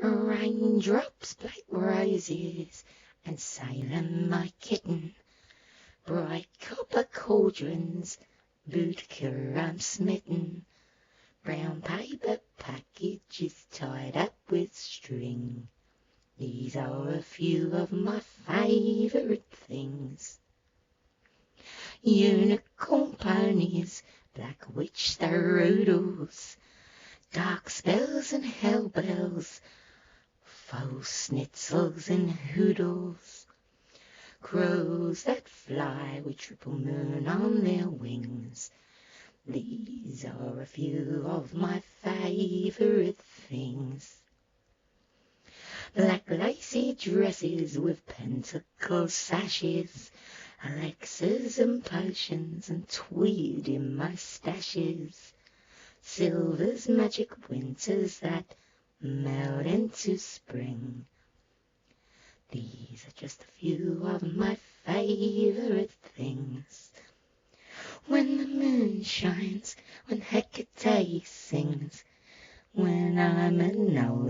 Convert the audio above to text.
Raindrops, black roses, and Salem, my kitten. Bright copper cauldrons, Boudicca, I'm smitten. Brown paper packages tied up with string. These are a few of my favourite things. Unicorn ponies, black witch strudels, dark spells and hell bells, false schnitzels and hoodles, crows that fly with triple moon on their wings. These are a few of my favourite things. Black lacy dresses with pentacle sashes, elixirs and potions and tweed in moustaches, silver's magic winters that melt into spring. These are just a few of my favourite things. When the moon shines, when Hecate sings, when I'm an old